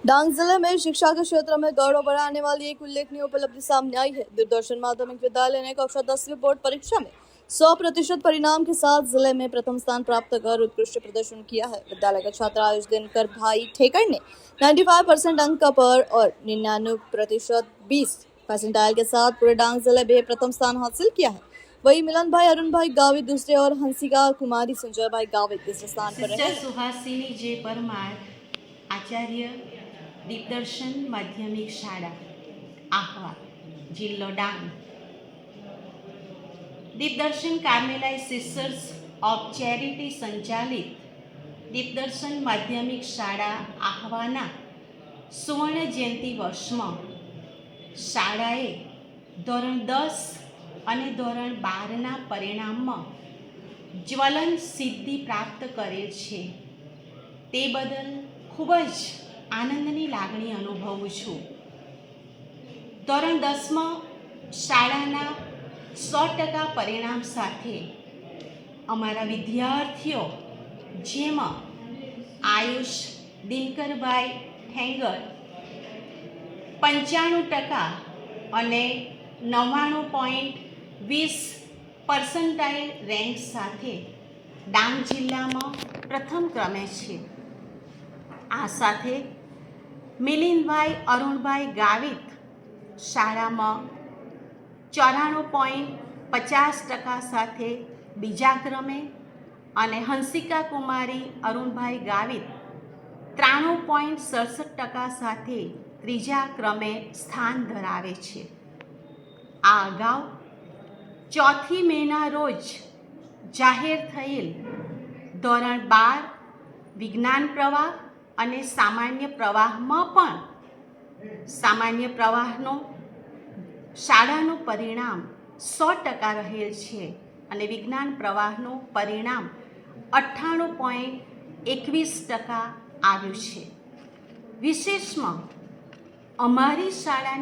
डांग जिले में शिक्षा के क्षेत्र में गौरव बढ़ाने वाली एक उल्लेखनीय उपलब्धि सामने आई है। दूरदर्शन माध्यमिक विद्यालय ने कक्षा 10वीं बोर्ड परीक्षा में 100% परिणाम के साथ जिले में प्रथम स्थान प्राप्त कर उत्कृष्ट प्रदर्शन किया है। विद्यालय के छात्र आयुष दिनकर भाई ठेकर ने 95% अंक पर और 99% 20 परसेंटाइल के साथ पूरे डांग जिले में प्रथम स्थान हासिल किया है। वही मिलन भाई अरुण भाई गावित दूसरे और हंसिका कुमारी संजय भाई गावित तीसरे स्थान पर रहे। सुहासिनी जे परमार आचार्य दिग्दर्शन माध्यमिक शाळा आहवा जिल्लो डांग दिग्दर्शन कार्मेलाइट सिस्टर्स ऑफ चैरिटी संचालित दिग्दर्शन माध्यमिक शाळा आहवाना सुवर्ण जयंती वर्षમાં શાળાએ ધોરણ 10 અને ધોરણ 12ના પરિણામમાં જ્વલંત સિદ્ધિ પ્રાપ્ત કરેલ છે તે બદલ ખૂબ જ આનંદની લાગણી અનુભવું છું. ધોરણ 10માં શાળાના 100% પરિણામ સાથે અમારા વિદ્યાર્થીઓ જેમાં આયુષ દિનકરભાઈ ઠેંગર 95% અને 99.20% રેન્ક સાથે ડાંગ જિલ્લામાં પ્રથમ ક્રમે છે. આ સાથે મિલિંદભાઈ અરુણભાઈ ગાવિત શાળામાં 94.50% સાથે બીજા ક્રમે અને હંસિકા કુમારી અરુણભાઈ ગાવિત 93.67% સાથે ત્રીજા ક્રમે સ્થાન ધરાવે છે. આ અગાઉ 4 મેના રોજ જાહેર થયેલ ધોરણ 12 વિજ્ઞાન પ્રવાહ અને સામાન્ય પ્રવાહમાં પણ સામાન્ય પ્રવાહનો શાળાનું પરિણામ 100% રહેલ છે અને વિજ્ઞાન પ્રવાહનું પરિણામ 98.21% આવ્યું છે. વિશેષમાં અમારી શાળાની